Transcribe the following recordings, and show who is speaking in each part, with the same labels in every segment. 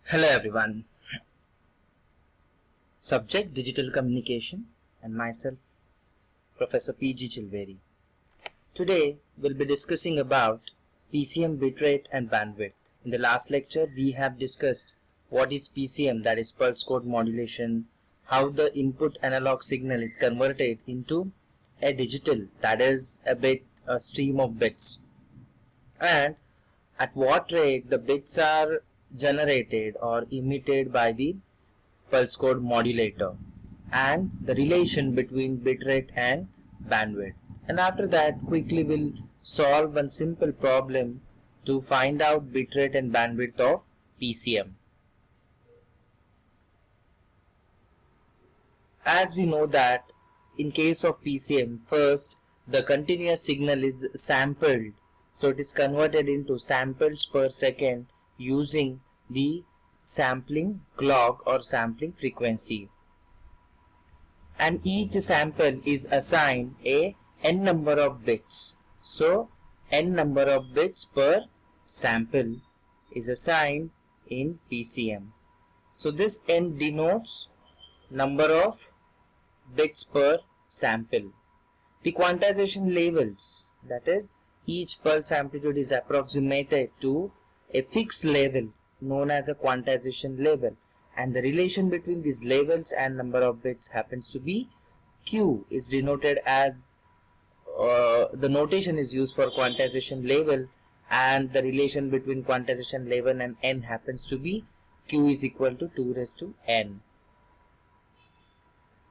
Speaker 1: Hello everyone. Subject Digital Communication and myself Professor P.G. Chilveri. Today we'll be discussing about PCM bitrate and bandwidth. In the last lecture we have discussed what is PCM, that is pulse code modulation, how the input analog signal is converted into a digital, that is a stream of bits, and at what rate the bits are generated or emitted by the pulse code modulator, and the relation between bitrate and bandwidth. And after that quickly we'll solve one simple problem to find out bitrate and bandwidth of PCM. As we know that in case of PCM, first the continuous signal is sampled, so it is converted into samples per second using the sampling clock or sampling frequency, and each sample is assigned a n number of bits. So n number of bits per sample is assigned in PCM. So this n denotes number of bits per sample. The quantization levels, that is each pulse amplitude is approximated to a fixed level known as a quantization level, and the relation between these levels and number of bits happens to be Q, is denoted as the notation is used for quantization level, and the relation between quantization level and n happens to be Q is equal to 2 raised to n.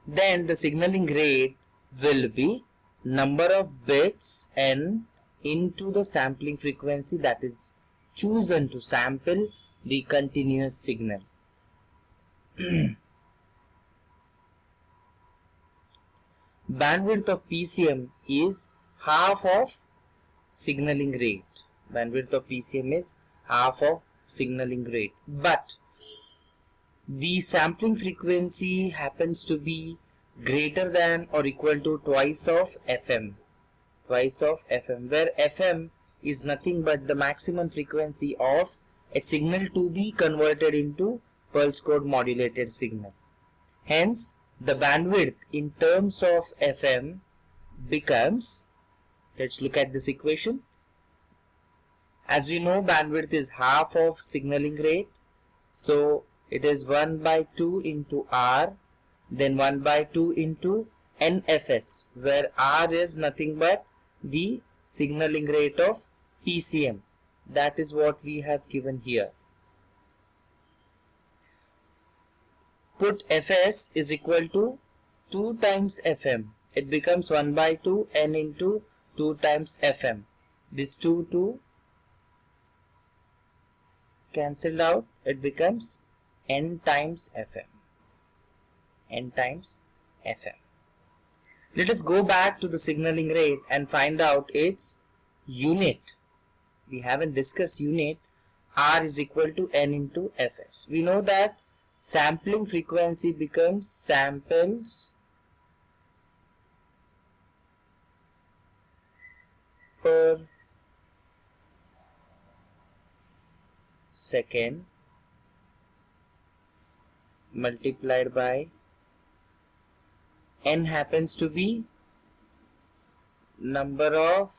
Speaker 1: Then the signaling rate will be number of bits n into the sampling frequency that is chosen to sample the continuous signal. Bandwidth of PCM is half of signaling rate. Bandwidth of PCM is half of signaling rate, but the sampling frequency happens to be greater than or equal to twice of FM. Twice of FM, where FM is nothing but the maximum frequency of a signal to be converted into pulse code modulated signal. Hence, the bandwidth in terms of FM becomes, let's look at this equation. As we know, bandwidth is half of signaling rate, so it is 1 by 2 into R, then 1 by 2 into NFS, where R is nothing but the signaling rate of PCM. That is what we have given here. Put Fs is equal to 2 times Fm. It becomes 1 by 2 n into 2 times Fm. This 2 cancelled out. It becomes n times Fm. N times Fm. Let us go back to the signaling rate and find out its unit. We haven't discussed unit. R is equal to n into Fs. We know that sampling frequency becomes samples per second multiplied by n happens to be number of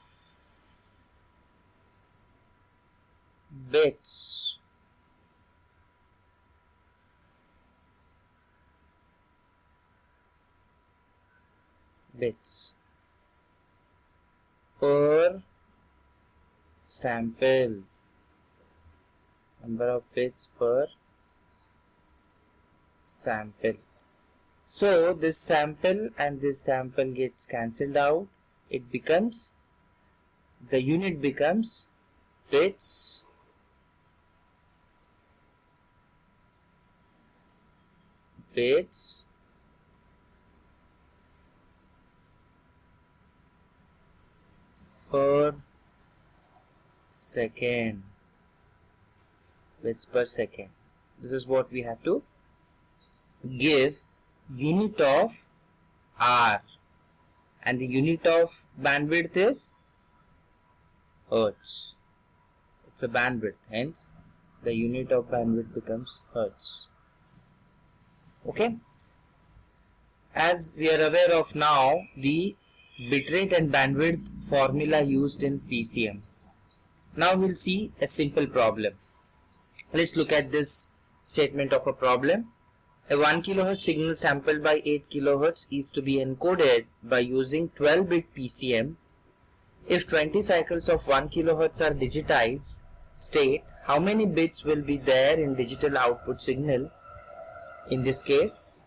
Speaker 1: bits per sample, number of bits per sample. So this sample and this sample gets cancelled out. It becomes, the unit becomes bits per second. Bits per second. This is what we have to give unit of R, and the unit of bandwidth is hertz. It's a bandwidth, hence the unit of bandwidth becomes hertz. Okay. As we are aware of now, the bitrate and bandwidth formula used in PCM. Now we'll see a simple problem. Let's look at this statement of a problem. A 1 kHz signal sampled by 8 kHz is to be encoded by using 12-bit PCM. If 20 cycles of 1 kHz are digitized, state how many bits will be there in digital output signal. In this case,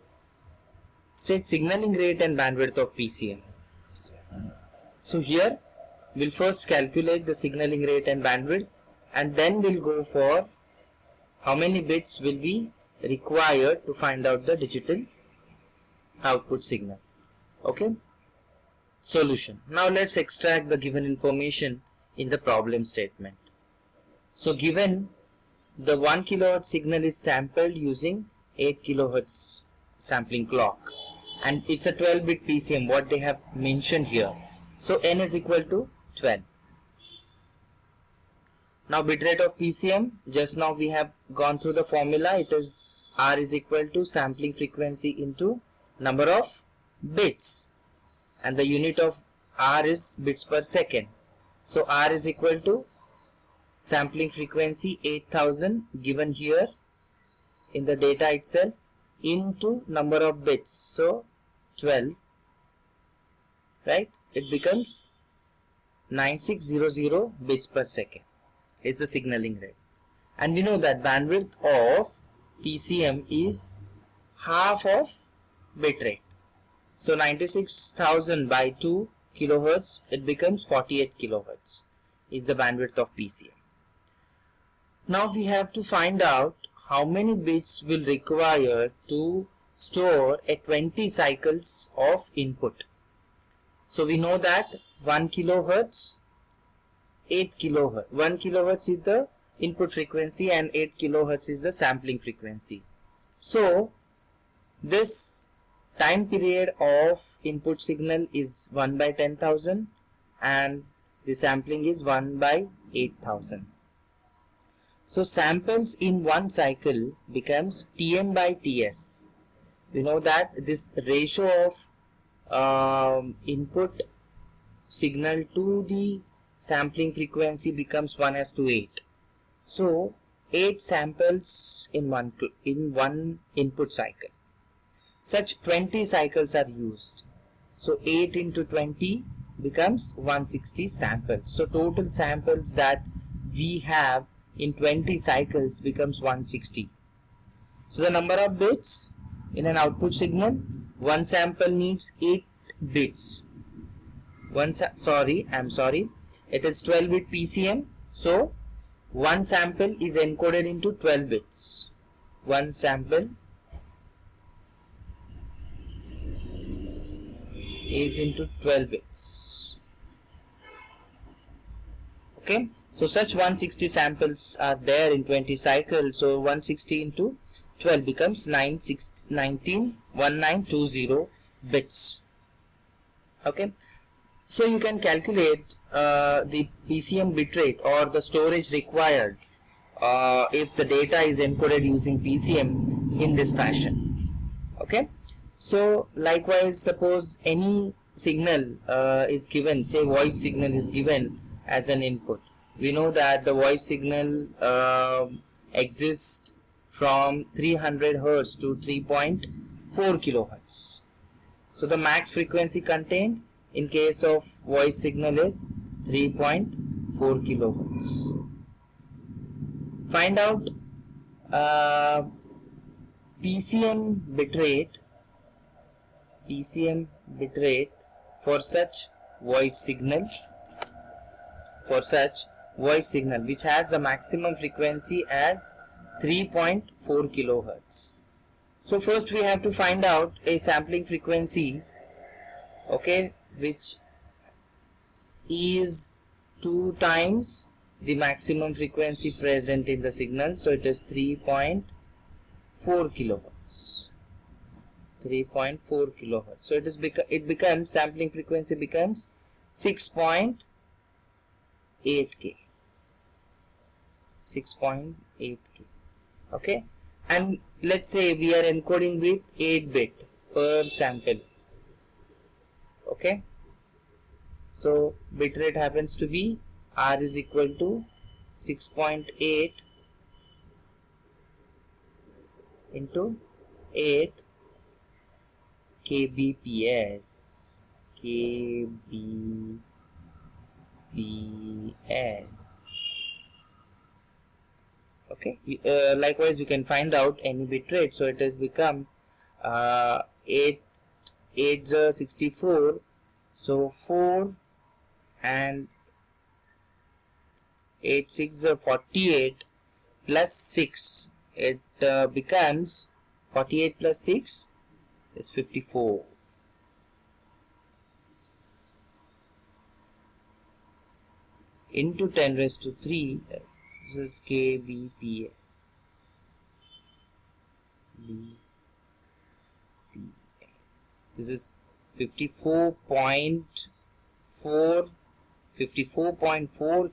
Speaker 1: state signaling rate and bandwidth of PCM. So here we'll first calculate the signaling rate and bandwidth, and then we'll go for how many bits will be required to find out the digital output signal. Okay. Solution. Now let's extract the given information in the problem statement. So given the 1 kHz signal is sampled using 8 kHz sampling clock, and it's a 12-bit PCM, what they have mentioned here. So n is equal to 12. Now bitrate of PCM, just now we have gone through the formula. It is R is equal to sampling frequency into number of bits, and the unit of R is bits per second. So R is equal to sampling frequency 8000 given here in the data itself into number of bits, so 12, right? It becomes 9600 bits per second is the signaling rate. And we know that bandwidth of PCM is half of bitrate. So 96,000 by 2 kHz, it becomes 48 kHz is the bandwidth of PCM. Now we have to find out how many bits will require to store a 20 cycles of input. So we know that 1 kHz, 8 kHz. 1 kHz is the input frequency and 8 kHz is the sampling frequency. So this time period of input signal is 1 by 10,000 and the sampling is 1 by 8,000. So samples in one cycle becomes Tm by Ts. We know that this ratio of input signal to the sampling frequency becomes 1:8. So 8 samples in one input cycle. Such 20 cycles are used. So 8 into 20 becomes 160 samples. So total samples that we have in 20 cycles becomes 160. So the number of bits in an output signal, one sample needs 8 bits. It is 12-bit PCM. So one sample is encoded into 12 bits. One sample is into 12 bits. Okay. So such 160 samples are there in 20 cycles. So 160 into 12 becomes 1920 bits. Okay. So you can calculate the PCM bitrate or the storage required if the data is encoded using PCM in this fashion. Okay. So likewise, suppose any signal is given, say voice signal is given as an input. We know that the voice signal exists from 300 Hz to 3.4 kHz. So the max frequency contained in case of voice signal is 3.4 kHz. Find out PCM bitrate for such voice signal which has the maximum frequency as 3.4 kHz. So first we have to find out a sampling frequency, okay, which is 2 times the maximum frequency present in the signal. So it is 3.4 kHz. 3.4 kHz. So it becomes sampling frequency becomes 6.8K. 6.8 8K. Okay, and let's say we are encoding with 8 bit per sample. Okay, so bitrate happens to be R is equal to 6.8 into 8 kbps. Okay, likewise you can find out any bit rate. So it has become 8 8s are 64, so 4 and 8 6 are 48 plus 6, it becomes 48 plus 6 is 54. Into 10 raised to 3, this is kbps. This is 54.4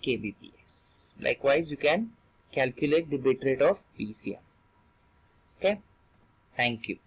Speaker 1: kbps. Likewise, you can calculate the bit rate of PCM. Okay, thank you.